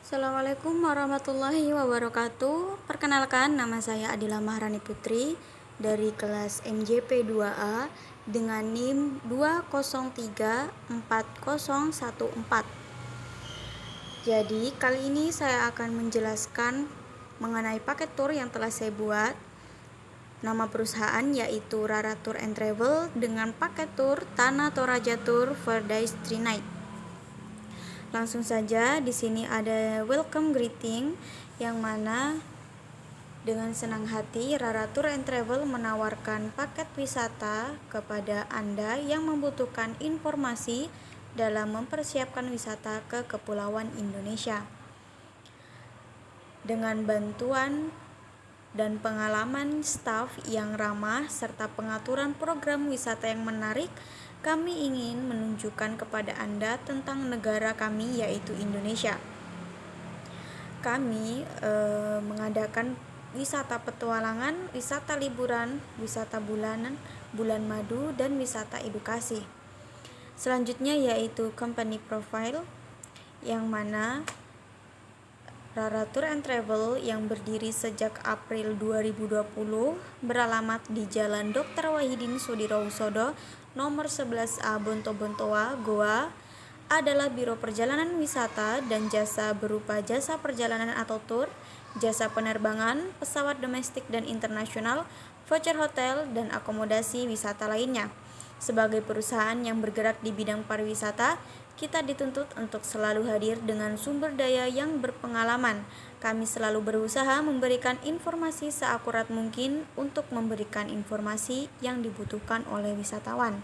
Assalamualaikum warahmatullahi wabarakatuh. Perkenalkan, nama saya Adila Maharani Putri dari kelas MJP 2A dengan NIM 2034014. Jadi, kali ini saya akan menjelaskan mengenai paket tour yang telah saya buat. Nama perusahaan yaitu Rara Tour and Travel dengan paket tour Tanah Toraja Tour 4 Days 3 Night. Langsung saja, di sini ada welcome greeting yang mana dengan senang hati Rara Tour and Travel menawarkan paket wisata kepada Anda yang membutuhkan informasi dalam mempersiapkan wisata ke Kepulauan Indonesia. Dengan bantuan dan pengalaman staf yang ramah serta pengaturan program wisata yang menarik, kami ingin menunjukkan kepada Anda tentang negara kami yaitu Indonesia. Kami mengadakan wisata petualangan, wisata liburan, wisata bulanan, bulan madu, dan wisata edukasi. Selanjutnya yaitu company profile, yang mana Rara Tour and Travel yang berdiri sejak April 2020 beralamat di Jalan Dr. Wahidin Sudirohusodo nomor 11A Bonto-Bontoa, Goa, adalah biro perjalanan wisata dan jasa berupa jasa perjalanan atau tour, jasa penerbangan, pesawat domestik dan internasional, voucher hotel, dan akomodasi wisata lainnya. Sebagai perusahaan yang bergerak di bidang pariwisata, kita dituntut untuk selalu hadir dengan sumber daya yang berpengalaman. Kami selalu berusaha memberikan informasi seakurat mungkin untuk memberikan informasi yang dibutuhkan oleh wisatawan.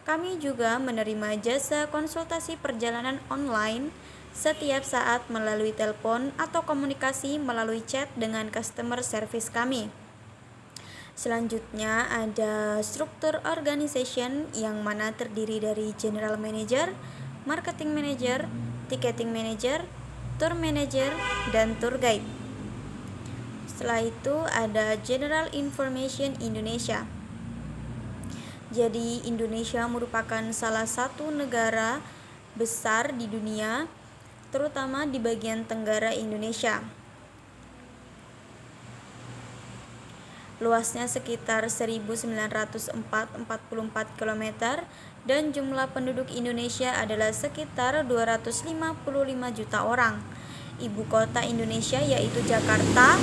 Kami juga menerima jasa konsultasi perjalanan online setiap saat melalui telepon atau komunikasi melalui chat dengan customer service kami. Selanjutnya ada struktur organization yang mana terdiri dari general manager, marketing manager, ticketing manager, tour manager, dan tour guide. Setelah itu ada General Information Indonesia. Jadi Indonesia merupakan salah satu negara besar di dunia, terutama di bagian tenggara Indonesia. Luasnya sekitar 1944 km dan jumlah penduduk Indonesia adalah sekitar 255 juta orang. Ibu kota Indonesia yaitu Jakarta.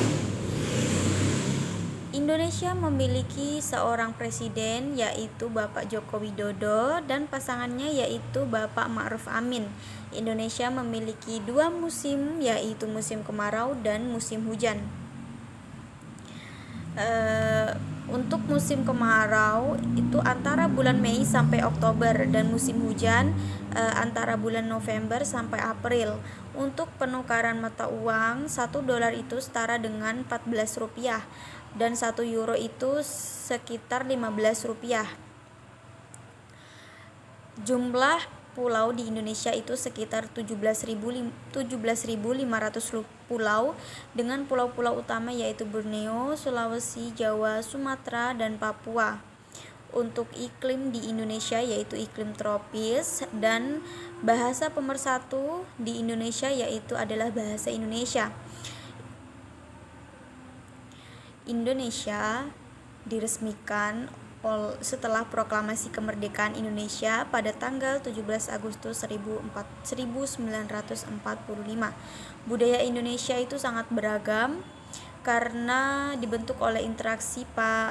Indonesia memiliki seorang presiden yaitu Bapak Joko Widodo dan pasangannya yaitu Bapak Ma'ruf Amin. Indonesia memiliki 2 musim yaitu musim kemarau dan musim hujan. Untuk musim kemarau itu antara bulan Mei sampai Oktober dan musim hujan antara bulan November sampai April. Untuk penukaran mata uang, 1 dolar itu setara dengan 14 rupiah dan 1 euro itu sekitar 15 rupiah. Jumlah pulau di Indonesia itu sekitar 17.500 pulau dengan pulau-pulau utama yaitu Borneo, Sulawesi, Jawa, Sumatera, dan Papua. Untuk iklim di Indonesia yaitu iklim tropis dan bahasa pemersatu di Indonesia yaitu adalah bahasa Indonesia. Indonesia diresmikan setelah proklamasi kemerdekaan Indonesia pada tanggal 17 Agustus 1945. Budaya Indonesia itu sangat beragam karena dibentuk oleh interaksi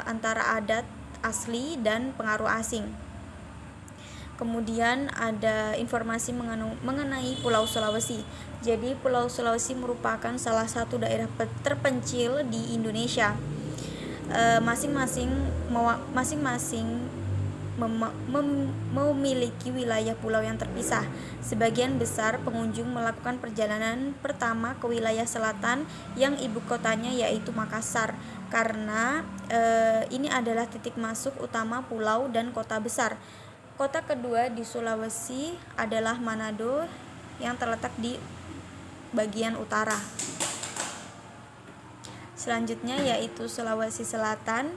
antara adat asli dan pengaruh asing. Kemudian ada informasi mengenai Pulau Sulawesi. Jadi Pulau Sulawesi merupakan salah satu daerah terpencil di Indonesia. Masing-masing memiliki wilayah pulau yang terpisah. Sebagian besar pengunjung melakukan perjalanan pertama ke wilayah selatan yang ibu kotanya yaitu Makassar, karena ini adalah titik masuk utama pulau dan kota besar. Kota kedua di Sulawesi adalah Manado yang terletak di bagian utara. Selanjutnya yaitu Sulawesi Selatan.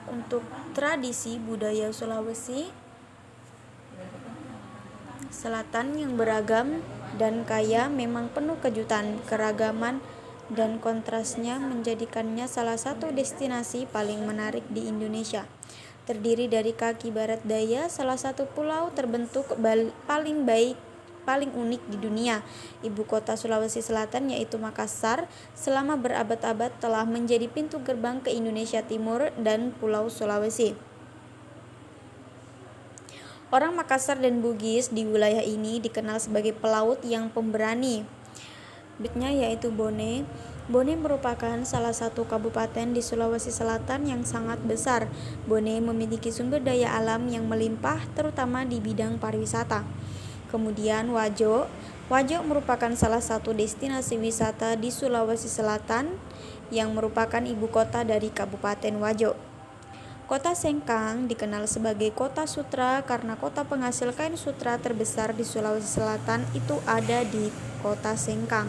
Untuk tradisi budaya Sulawesi Selatan yang beragam dan kaya memang penuh kejutan, keragaman, dan kontrasnya menjadikannya salah satu destinasi paling menarik di Indonesia. Terdiri dari kaki barat daya, salah satu pulau terbentuk paling unik di dunia. Ibu kota Sulawesi Selatan yaitu Makassar selama berabad-abad telah menjadi pintu gerbang ke Indonesia Timur dan Pulau Sulawesi. Orang Makassar dan Bugis di wilayah ini dikenal sebagai pelaut yang pemberani. Berikutnya yaitu Bone. Bone merupakan salah satu kabupaten di Sulawesi Selatan yang sangat besar. Bone memiliki sumber daya alam yang melimpah terutama di bidang pariwisata. Kemudian Wajo. Wajo merupakan salah satu destinasi wisata di Sulawesi Selatan yang merupakan ibu kota dari Kabupaten Wajo. Kota Sengkang dikenal sebagai kota sutra karena kota penghasil kain sutra terbesar di Sulawesi Selatan itu ada di kota Sengkang.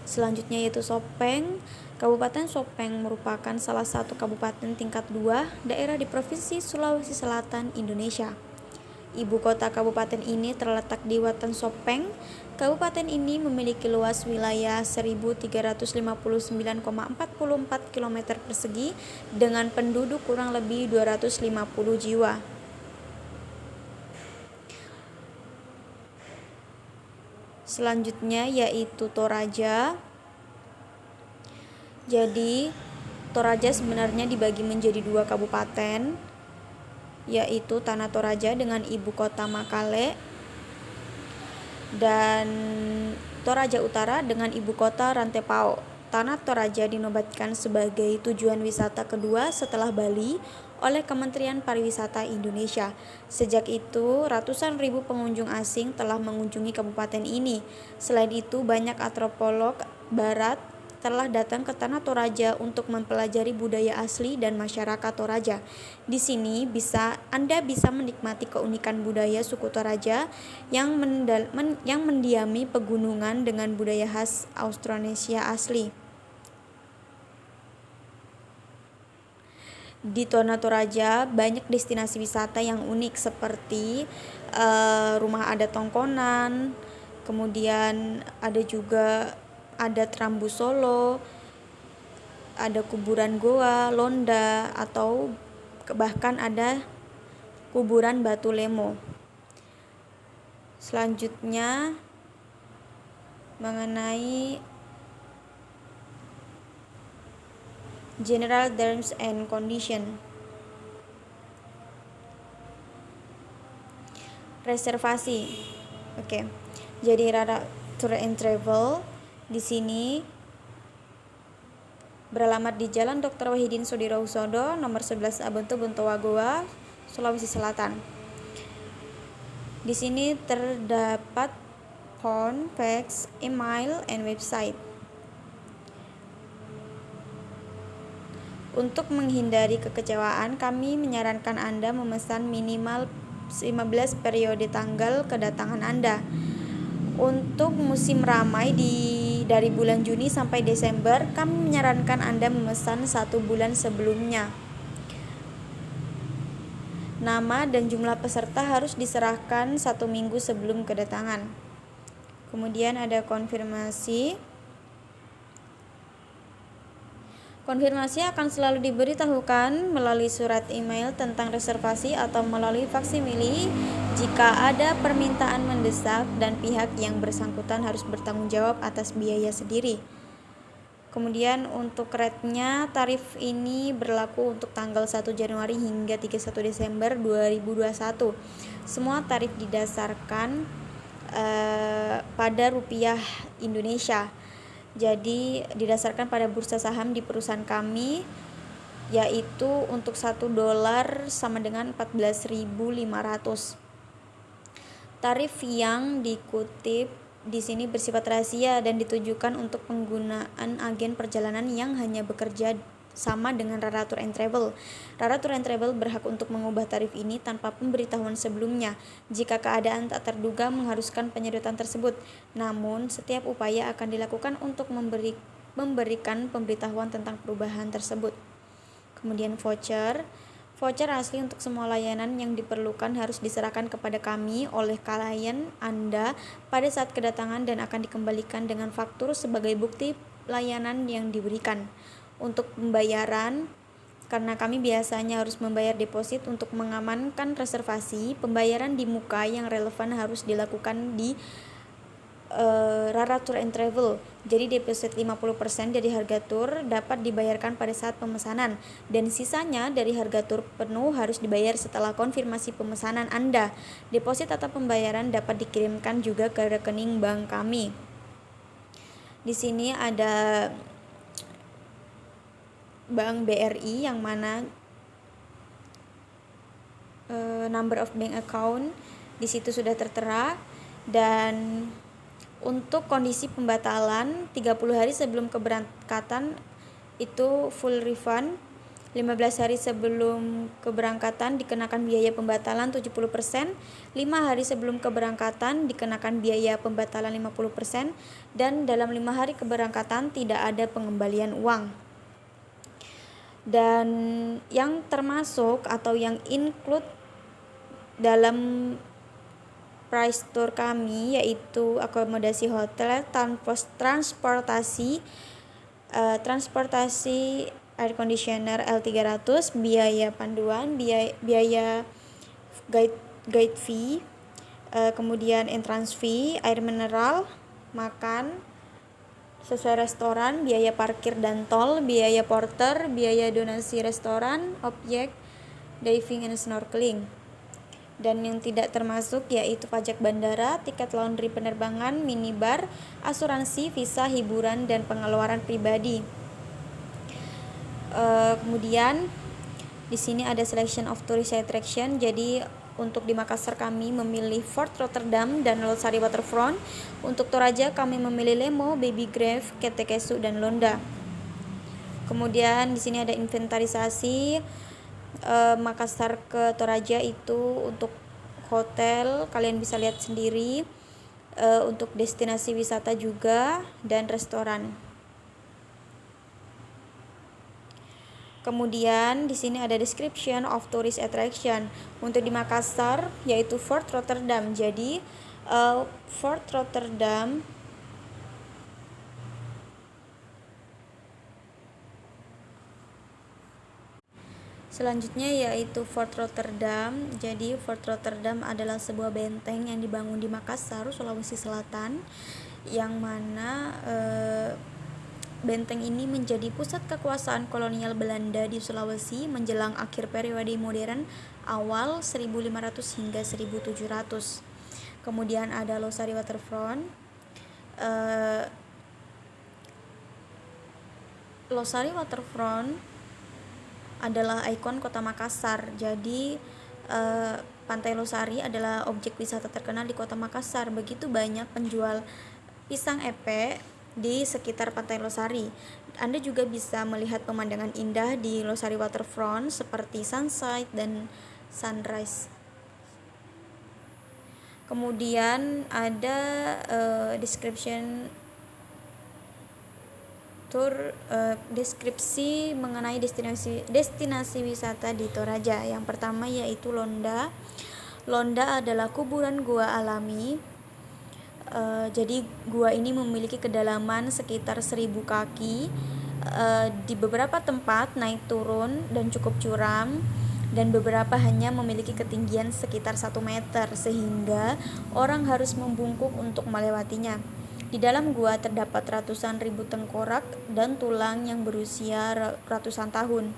Selanjutnya yaitu Sopeng. Kabupaten Sopeng merupakan salah satu kabupaten tingkat 2 daerah di Provinsi Sulawesi Selatan, Indonesia. Ibu kota kabupaten ini terletak di Watan Sopeng. Kabupaten ini memiliki luas wilayah 1359,44 km persegi dengan penduduk kurang lebih 250 jiwa. Selanjutnya yaitu Toraja. Jadi Toraja sebenarnya dibagi menjadi 2 kabupaten, yaitu Tanah Toraja dengan ibu kota Makale dan Toraja Utara dengan ibu kota Rantepao. Tanah Toraja dinobatkan sebagai tujuan wisata kedua setelah Bali oleh Kementerian Pariwisata Indonesia. Sejak itu, ratusan ribu pengunjung asing telah mengunjungi kabupaten ini. Selain itu, banyak antropolog barat telah datang ke Tanah Toraja untuk mempelajari budaya asli dan masyarakat Toraja. Di sini Anda bisa menikmati keunikan budaya suku Toraja yang mendiami pegunungan dengan budaya khas Austronesia asli. Di Tanah Toraja banyak destinasi wisata yang unik seperti rumah adat Tongkonan, kemudian ada juga adat Rambu Solo, ada kuburan Goa, Londa, atau bahkan ada kuburan Batu Lemo. Selanjutnya mengenai General Terms and Condition. Reservasi. Oke. Jadi Rara Tour and Travel di sini beralamat di Jalan Dr. Wahidin Sudirohusodo, nomor 11 Abentu Buntowagoa, Sulawesi Selatan. Di sini terdapat phone, fax, email, and website. Untuk menghindari kekecewaan, kami menyarankan Anda memesan minimal 15 periode tanggal kedatangan Anda. Untuk musim ramai dari bulan Juni sampai Desember, kami menyarankan Anda memesan 1 bulan sebelumnya. Nama dan jumlah peserta harus diserahkan 1 minggu sebelum kedatangan. Kemudian ada konfirmasi. Konfirmasi akan selalu diberitahukan melalui surat email tentang reservasi atau melalui faksimili jika ada permintaan mendesak dan pihak yang bersangkutan harus bertanggung jawab atas biaya sendiri. Kemudian untuk rate-nya, tarif ini berlaku untuk tanggal 1 Januari hingga 31 Desember 2021. Semua tarif didasarkan pada rupiah Indonesia. Jadi didasarkan pada bursa saham di perusahaan kami, yaitu untuk $1 sama dengan 14.500. Tarif yang dikutip di sini bersifat rahasia dan ditujukan untuk penggunaan agen perjalanan yang hanya bekerja sama dengan Rara Tour and Travel. Rara Tour and Travel berhak untuk mengubah tarif ini tanpa pemberitahuan sebelumnya jika keadaan tak terduga mengharuskan penyedotan tersebut. Namun, setiap upaya akan dilakukan untuk memberikan pemberitahuan tentang perubahan tersebut. Kemudian voucher. Voucher asli untuk semua layanan yang diperlukan harus diserahkan kepada kami oleh klien Anda pada saat kedatangan dan akan dikembalikan dengan faktur sebagai bukti layanan yang diberikan. Untuk pembayaran, karena kami biasanya harus membayar deposit untuk mengamankan reservasi, pembayaran di muka yang relevan harus dilakukan di Rara Tour and Travel. Jadi deposit 50% dari harga tur dapat dibayarkan pada saat pemesanan dan sisanya dari harga tur penuh harus dibayar setelah konfirmasi pemesanan Anda. Deposit atau pembayaran dapat dikirimkan juga ke rekening bank kami. Di sini ada Bank BRI yang mana number of bank account di situ sudah tertera, dan untuk kondisi pembatalan 30 hari sebelum keberangkatan itu full refund. 15 hari sebelum keberangkatan dikenakan biaya pembatalan 70%, 5 hari sebelum keberangkatan dikenakan biaya pembatalan 50%, dan dalam 5 hari keberangkatan tidak ada pengembalian uang. Dan yang termasuk atau yang include dalam price tour kami yaitu akomodasi hotel, transportasi air conditioner L300, biaya panduan, biaya guide fee, kemudian entrance fee, air mineral, makan sesuai restoran, biaya parkir dan tol, biaya porter, biaya donasi restoran, objek, diving and snorkeling. Dan yang tidak termasuk yaitu pajak bandara, tiket laundry penerbangan, minibar, asuransi, visa, hiburan, dan pengeluaran pribadi. Kemudian di sini ada selection of tourist attraction. Jadi untuk di Makassar kami memilih Fort Rotterdam dan Losari Waterfront. Untuk Toraja kami memilih Lemo, Baby Grave, Ketekesu, dan Londa. Kemudian di sini ada inventarisasi Makassar ke Toraja itu untuk hotel kalian bisa lihat sendiri, untuk destinasi wisata juga, dan restoran. Kemudian di sini ada description of tourist attraction untuk di Makassar yaitu Fort Rotterdam. Jadi Fort Rotterdam selanjutnya yaitu Fort Rotterdam. Jadi Fort Rotterdam adalah sebuah benteng yang dibangun di Makassar, Sulawesi Selatan, yang mana benteng ini menjadi pusat kekuasaan kolonial Belanda di Sulawesi menjelang akhir periode modern awal 1500 hingga 1700. Kemudian ada Losari Waterfront. Losari Waterfront adalah ikon kota Makassar. Jadi Pantai Losari adalah objek wisata terkenal di kota Makassar. Begitu banyak penjual pisang epe di sekitar Pantai Losari. Anda juga bisa melihat pemandangan indah di Losari Waterfront seperti sunset dan sunrise. Kemudian ada description tour, deskripsi mengenai destinasi wisata di Toraja. Yang pertama yaitu Londa. Londa adalah kuburan gua alami. Jadi gua ini memiliki kedalaman sekitar 1000 kaki. Di beberapa tempat naik turun dan cukup curam, dan beberapa hanya memiliki ketinggian sekitar 1 meter sehingga orang harus membungkuk untuk melewatinya. Di dalam gua terdapat ratusan ribu tengkorak dan tulang yang berusia ratusan tahun.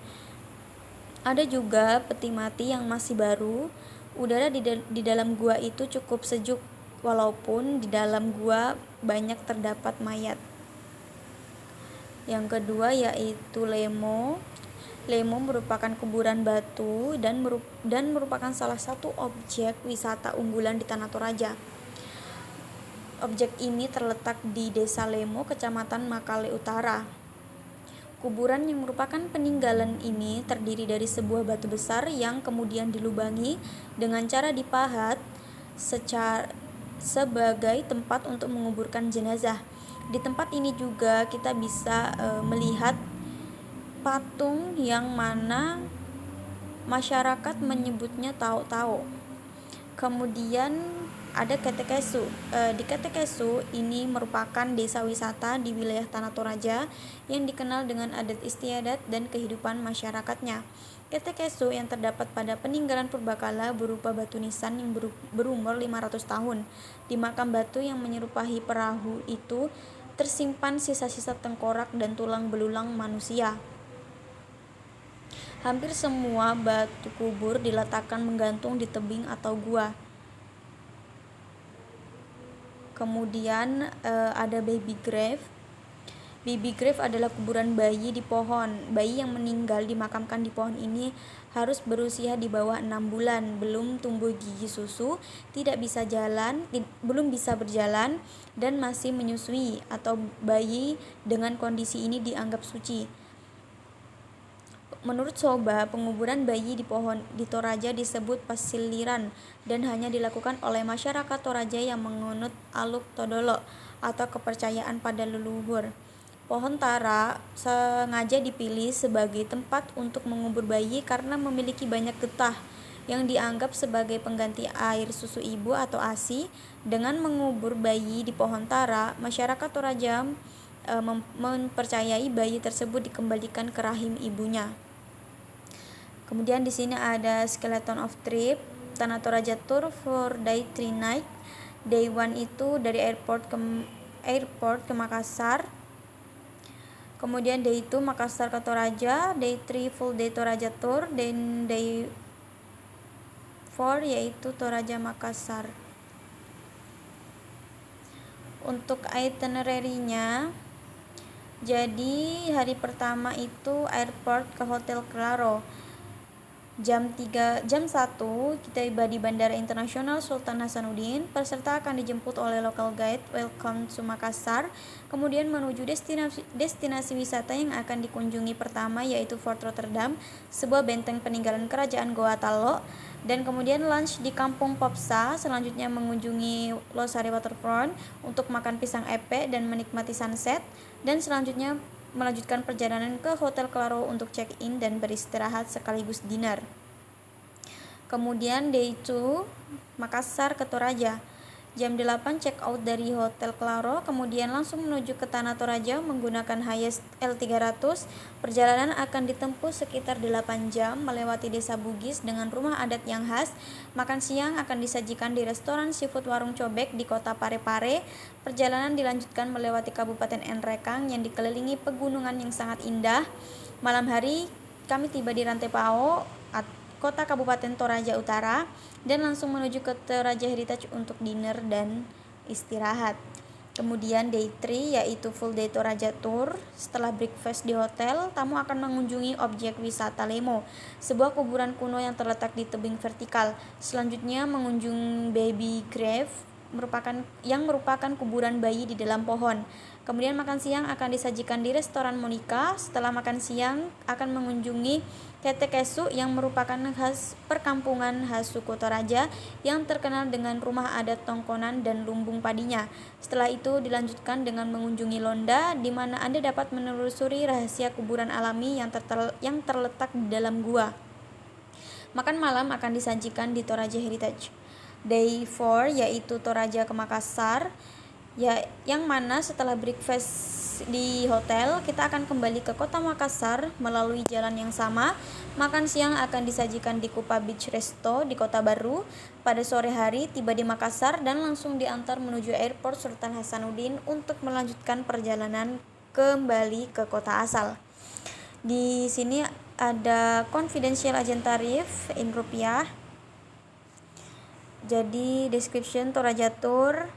Ada juga peti mati yang masih baru. Udara di dalam gua itu cukup sejuk walaupun di dalam gua banyak terdapat mayat. Yang kedua yaitu Lemo. Lemo merupakan kuburan batu dan merupakan salah satu objek wisata unggulan di Tanah Toraja. Objek ini terletak di Desa Lemo, Kecamatan Makale Utara. Kuburan yang merupakan peninggalan ini terdiri dari sebuah batu besar yang kemudian dilubangi dengan cara dipahat sebagai tempat untuk menguburkan jenazah. Di tempat ini juga kita bisa melihat patung yang mana Masyarakat menyebutnya Tao-Tao. Kemudian ada Ketekesu. Di Ketekesu ini merupakan desa wisata di wilayah Tanah Toraja yang dikenal dengan adat istiadat dan kehidupan masyarakatnya. Ketekesu yang terdapat pada peninggalan purbakala berupa batu nisan yang berumur 500 tahun. Di makam batu yang menyerupai perahu itu tersimpan sisa-sisa tengkorak dan tulang belulang manusia. Hampir semua batu kubur diletakkan menggantung di tebing atau gua. Kemudian ada baby grave. Baby grave adalah kuburan bayi di pohon. Bayi yang meninggal dimakamkan di pohon ini harus berusia di bawah 6 bulan, belum tumbuh gigi susu, belum bisa berjalan, dan masih menyusui, atau bayi dengan kondisi ini dianggap suci. Menurut Soba, penguburan bayi di Toraja disebut pasiliran dan hanya dilakukan oleh masyarakat Toraja yang menganut aluk todolo atau kepercayaan pada leluhur. Pohon tara sengaja dipilih sebagai tempat untuk mengubur bayi karena memiliki banyak getah yang dianggap sebagai pengganti air susu ibu atau ASI. Dengan mengubur bayi di pohon tara, masyarakat Toraja mempercayai bayi tersebut dikembalikan ke rahim ibunya. Kemudian di sini ada Skeleton of Trip, Tanah Toraja Tour for Day 3 Night. Day 1 itu dari airport ke Makassar. Kemudian day 2 Makassar ke Toraja, day 3 full day Toraja Tour, dan day 4 yaitu Toraja Makassar. Untuk itinerary-nya, jadi hari pertama itu airport ke Hotel Claro. Jam 1 kita tiba di Bandara Internasional Sultan Hasanuddin. Peserta akan dijemput oleh local guide welcome to Makassar, kemudian menuju destinasi wisata yang akan dikunjungi pertama yaitu Fort Rotterdam, sebuah benteng peninggalan kerajaan Goa Tallo, dan kemudian lunch di Kampung Popsa. Selanjutnya mengunjungi Losari Waterfront untuk makan pisang epe dan menikmati sunset, dan selanjutnya melanjutkan perjalanan ke Hotel Claro untuk check-in dan beristirahat sekaligus dinner. Kemudian day 2 Makassar ke Toraja. Jam 8 check out dari Hotel Claro, kemudian langsung menuju ke Tanah Toraja menggunakan Hiace L300. Perjalanan akan ditempuh sekitar 8 jam melewati desa Bugis dengan rumah adat yang khas. Makan siang akan disajikan di restoran seafood Warung Cobek di kota Parepare. Perjalanan dilanjutkan melewati Kabupaten Nrekang yang dikelilingi pegunungan yang sangat indah. Malam hari kami tiba di Rantai Pao, kota Kabupaten Toraja Utara, dan langsung menuju ke Toraja Heritage untuk dinner dan istirahat. Kemudian day 3 yaitu full day Toraja Tour. Setelah breakfast di hotel, tamu akan mengunjungi objek wisata Lemo, sebuah kuburan kuno yang terletak di tebing vertikal. Selanjutnya mengunjungi Baby Grave, yang merupakan kuburan bayi di dalam pohon. Kemudian makan siang akan disajikan di restoran Monica. Setelah makan siang akan mengunjungi Ketekesu yang merupakan khas perkampungan khas suku Toraja yang terkenal dengan rumah adat tongkonan dan lumbung padinya. Setelah itu dilanjutkan dengan mengunjungi Londa, di mana Anda dapat menelusuri rahasia kuburan alami yang terletak di dalam gua. Makan malam akan disajikan di Toraja Heritage. Day 4 yaitu Toraja ke Makassar, yang mana setelah breakfast di hotel kita akan kembali ke kota Makassar melalui jalan yang sama. Makan siang akan disajikan di Kupa Beach Resto di Kota Baru. Pada sore hari tiba di Makassar dan langsung diantar menuju airport Sultan Hasanuddin untuk melanjutkan perjalanan kembali ke kota asal. Di sini ada confidential agent tarif in rupiah. Jadi description Toraja Tour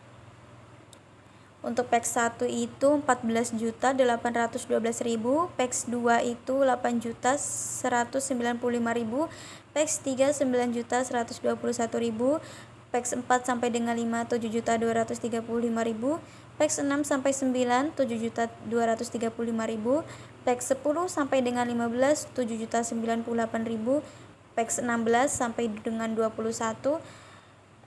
untuk PAX 1 itu 14.812.000, PAX 2 itu 8.195.000, PAX 3 9.121.000, PAX 4 sampai dengan 5 7.235.000, PAX 6 sampai 9 7.235.000, PAX 10 sampai dengan 15 7.098.000, PAX 16 sampai dengan 21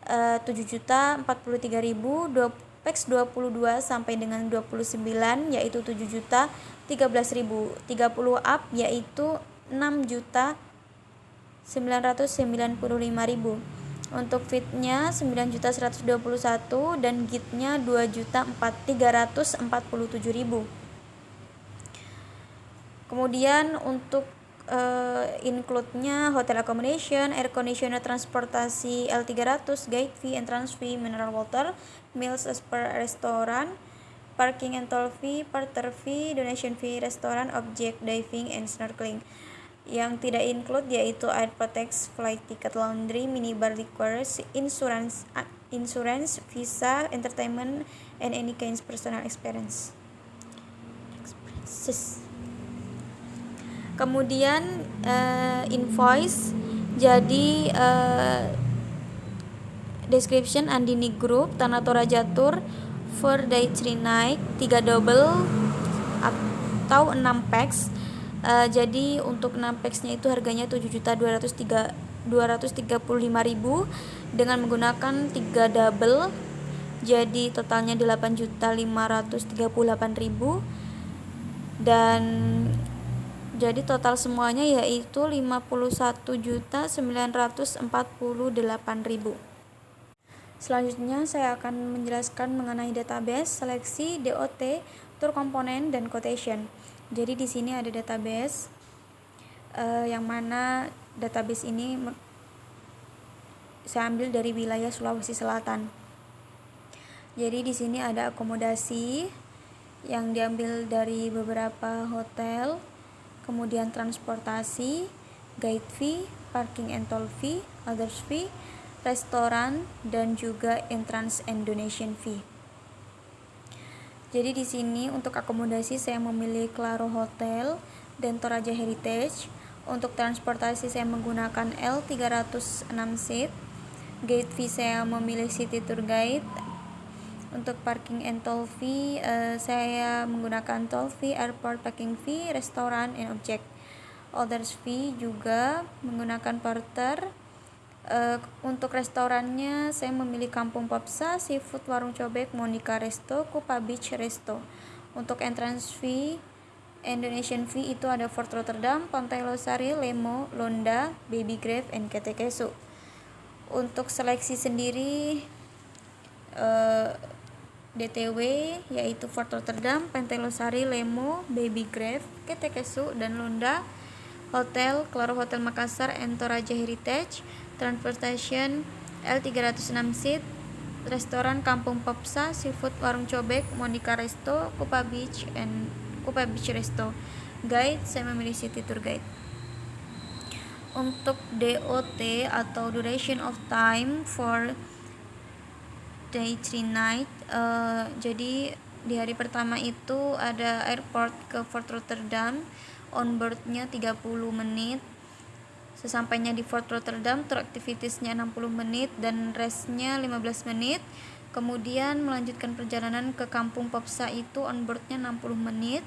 7.043.000, PAX 22 sampai dengan 29 yaitu 7.013.000, 30 up yaitu 6.000.000 995.000. Untuk fitnya 9.121 dan gitnya 2.347.000. Kemudian untuk include-nya hotel accommodation, air conditioner, transportasi L300, guide fee, entrance fee, mineral water, meals as per restoran, parking and toll fee, parter fee, donation fee, restoran, object, diving, and snorkeling. Yang tidak include yaitu airport tax, flight ticket, laundry, minibar, liquor, insurance, visa, entertainment, and any kinds personal expenses. Kemudian invoice, jadi description Andini Group, Tanah Toraja Tour, for day 3 night, 3 double atau 6 packs. Jadi untuk 6 packsnya itu harganya 7.235.000 dengan menggunakan 3 double, jadi totalnya 8.538.000 dan jadi total semuanya yaitu 51.948.000. Selanjutnya saya akan menjelaskan mengenai database, seleksi, DOT, tour komponen, dan quotation. Jadi di sini ada database yang mana database ini saya ambil dari wilayah Sulawesi Selatan. Jadi di sini ada akomodasi yang diambil dari beberapa hotel, kemudian transportasi, guide fee, parking and toll fee, others fee, restoran, dan juga entrance and donation fee. Jadi di sini untuk akomodasi saya memilih Claro Hotel dan Toraja Heritage. Untuk transportasi saya menggunakan L306 seat. Guide fee saya memilih City Tour Guide. Untuk parking and toll fee saya menggunakan toll fee, airport parking fee, restoran, and object. Others fee juga menggunakan porter. Untuk restorannya saya memilih Kampung Popsa, Seafood Warung Cobek, Monica Resto, Kupa Beach Resto. Untuk entrance fee and donation fee itu ada Fort Rotterdam, Pantai Losari, Lemo, Londa, Baby Grave, and Ketekesu. Untuk seleksi sendiri DTW yaitu Fort Rotterdam, Pantai Losari, Lemo, Baby Grave, Ketekesu, dan Londa. Hotel Claro Hotel Makassar and Toraja Heritage. Transportation L306 seat. Restoran Kampung Popsa, Seafood Warung Cobek, Monica Resto, Kupa Beach Resto. Guide saya memilih City Tour Guide. Untuk DOT atau duration of time for day 3 night, jadi di hari pertama itu ada airport ke Fort Rotterdam, onboardnya 30 menit. Sesampainya di Fort Rotterdam, tour activitiesnya 60 menit dan restnya 15 menit. Kemudian melanjutkan perjalanan ke Kampung Popsa itu onboardnya 60 menit.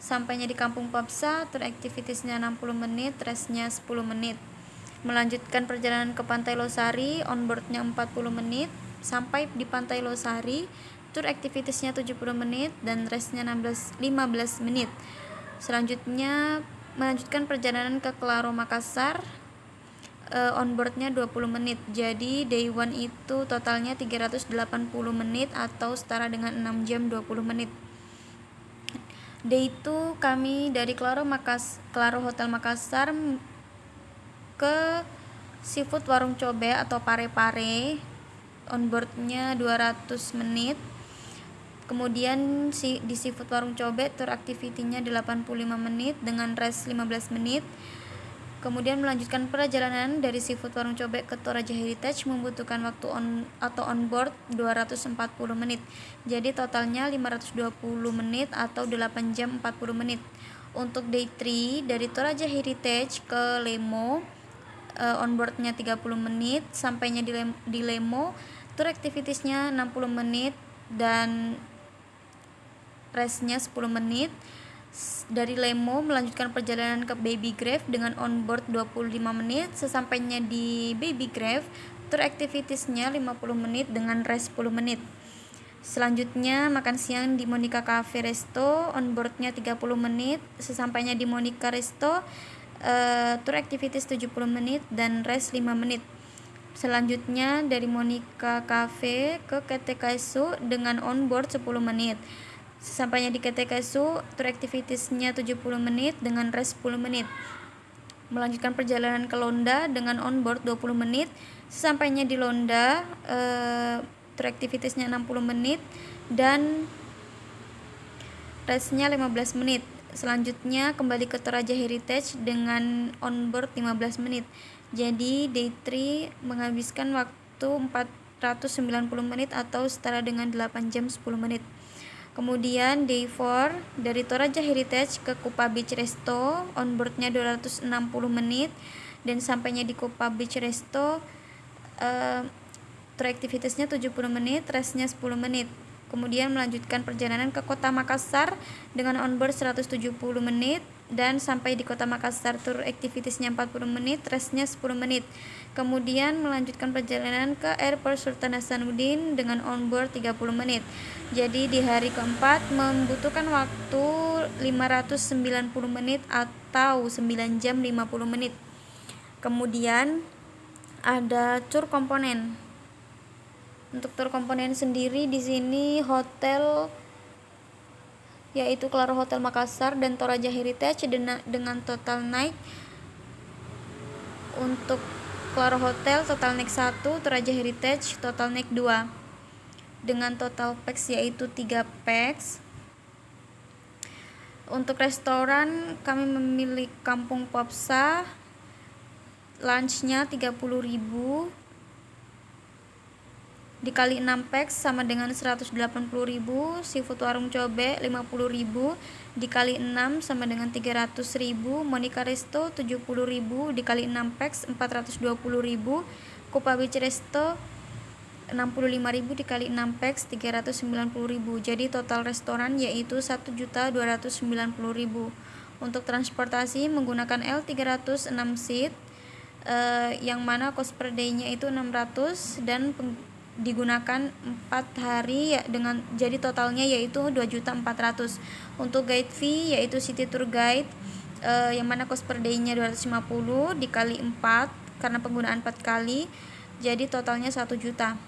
Sampainya di Kampung Popsa, tour activitiesnya 60 menit, restnya 10 menit. Melanjutkan perjalanan ke Pantai Losari, onboardnya 40 menit. Sampai di Pantai Losari, tour activitiesnya 70 menit dan restnya 15 menit. Selanjutnya melanjutkan perjalanan ke Claro Makassar, onboardnya 20 menit. Jadi day 1 itu totalnya 380 menit atau setara dengan 6 jam 20 menit. Day 2 kami dari Claro Hotel Makassar ke Seafood Warung Cobe atau Pare-Pare, onboardnya 200 menit. Kemudian di Seafood Warung Cobe tour activity-nya 85 menit dengan rest 15 menit. Kemudian melanjutkan perjalanan dari Seafood Warung Cobe ke Toraja Heritage membutuhkan waktu onboard 240 menit. Jadi totalnya 520 menit atau 8 jam 40 menit. Untuk day 3 dari Toraja Heritage ke Lemo, onboardnya 30 menit. Sampainya di Lemo, tour activitiesnya 60 menit dan restnya 10 menit. Dari Lemo melanjutkan perjalanan ke Baby Grave dengan onboard 25 menit. Sesampainya di Baby Grave, tour activitiesnya 50 menit dengan rest 10 menit. Selanjutnya makan siang di Monica Cafe Resto, onboardnya 30 menit. Sesampainya di Monica Resto, tour activities 70 menit dan rest 5 menit. Selanjutnya dari Monica Cafe ke Ketekesu dengan on-board 10 menit. Sesampainya di Ketekesu, tour activitiesnya 70 menit dengan rest 10 menit. Melanjutkan perjalanan ke Londa dengan on-board 20 menit. Sesampainya di Londa, tour activitiesnya 60 menit dan restnya 15 menit. Selanjutnya kembali ke Toraja Heritage dengan on-board 15 menit. Jadi day 3 menghabiskan waktu 490 menit atau setara dengan 8 jam 10 menit. Kemudian day 4 dari Toraja Heritage ke Kupa Beach Resto, on-boardnya 260 menit dan sampainya di Kupa Beach Resto, tour activitiesnya 70 menit, restnya 10 menit. Kemudian melanjutkan perjalanan ke Kota Makassar dengan onboard 170 menit dan sampai di Kota Makassar tour activitiesnya 40 menit, restnya 10 menit. Kemudian melanjutkan perjalanan ke Airport Sultan Hasanuddin dengan onboard 30 menit. Jadi di hari keempat membutuhkan waktu 590 menit atau 9 jam 50 menit. Kemudian ada tour komponen. Untuk tour komponen sendiri di sini hotel yaitu Claro Hotel Makassar dan Toraja Heritage dengan total naik. Untuk Claro Hotel total naik 1, Toraja Heritage total naik 2. Dengan total pax yaitu 3 pax. Untuk restoran kami memilih Kampung Popsa, lunchnya 30.000 dikali 6 pax sama dengan 180.000. Seafood Warung Cobe 50.000 dikali 6 sama dengan 300.000. Monica Resto 70.000 dikali 6 pax 420.000. Kupa Beach Resto 65.000 dikali 6 pax 390.000. Jadi total restoran yaitu 1.290.000. Untuk transportasi menggunakan L306 seat, yang mana cost per day-nya itu 600 dan digunakan 4 hari ya, dengan jadi totalnya yaitu 2.400.000. Untuk guide fee yaitu city tour guide, yang mana cost per day-nya 250 dikali 4 karena penggunaan 4 kali, jadi totalnya 1 juta.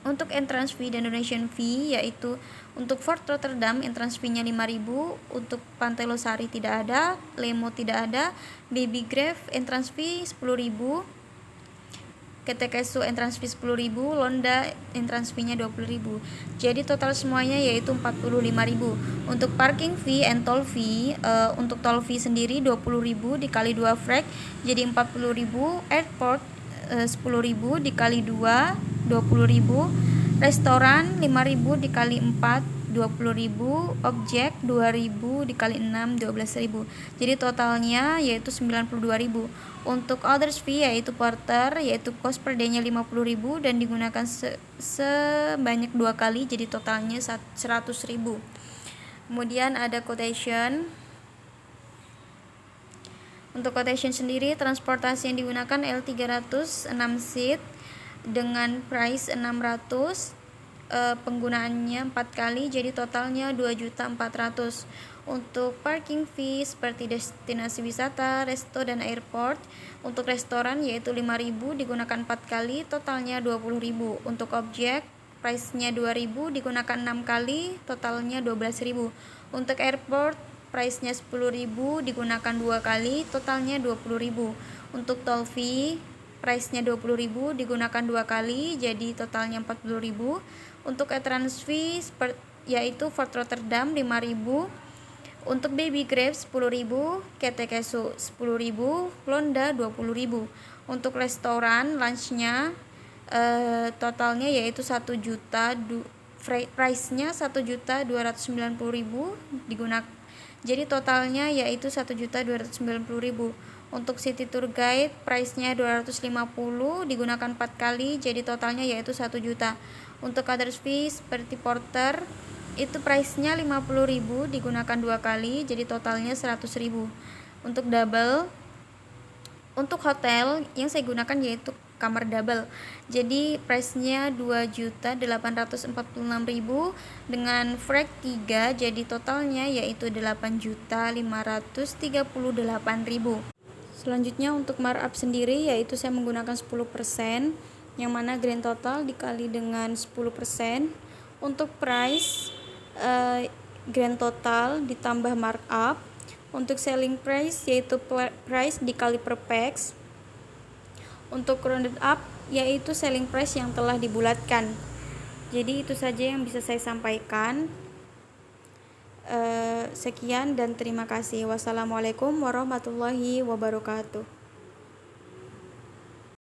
Untuk entrance fee dan donation fee yaitu untuk Fort Rotterdam entrance fee-nya 5.000, untuk Pantai Losari tidak ada, Lemo tidak ada, Baby Grave entrance fee 10.000, Ketekesu entrance fee 10.000, Londa entrance fee-nya 20.000. Jadi total semuanya yaitu 45.000. Untuk parking fee and toll fee, untuk toll fee sendiri 20.000 dikali 2 frek jadi 40.000. Airport 10.000 dikali 2 20.000. Restoran 5.000 dikali 4 20.000. Objek 2.000 dikali 6 12.000. Jadi totalnya yaitu 92.000. Untuk others fee yaitu porter yaitu cost per day-nya 50.000 dan digunakan sebanyak 2 kali, jadi totalnya 100.000. Kemudian ada quotation. Untuk quotation sendiri transportasi yang digunakan L306 seat dengan price 600, penggunaannya 4 kali jadi totalnya 2.400.000. Untuk parking fee seperti destinasi wisata, resto dan airport, untuk restoran yaitu 5.000 digunakan 4 kali totalnya 20.000. Untuk objek price-nya 2.000 digunakan 6 kali totalnya 12.000. Untuk airport price-nya 10.000 digunakan 2 kali totalnya 20.000. Untuk toll fee price-nya 20.000 digunakan 2 kali jadi totalnya 40.000. Untuk entrance fee yaitu Fort Rotterdam 5.000. Untuk Baby Grave 10.000, Ketekesu 10.000, Londa 20.000. Untuk restoran lunchnya totalnya yaitu 1 juta, price-nya 1.290.000 digunakan. Jadi totalnya yaitu 1.290.000. Untuk city tour guide price-nya 250 digunakan 4 kali jadi totalnya yaitu 1 juta. Untuk others fee seperti porter itu price-nya 50.000 digunakan 2 kali jadi totalnya 100.000. Untuk double, untuk hotel yang saya gunakan yaitu kamar double. Jadi price-nya 2.846.000 dengan frek 3 jadi totalnya yaitu 8.538.000. Selanjutnya untuk markup sendiri yaitu saya menggunakan 10%, yang mana grand total dikali dengan 10%. Untuk price grand total ditambah markup. Untuk selling price yaitu price dikali per packs. Untuk rounded up yaitu selling price yang telah dibulatkan. Jadi itu saja yang bisa saya sampaikan. Sekian dan terima kasih. Wassalamualaikum warahmatullahi wabarakatuh.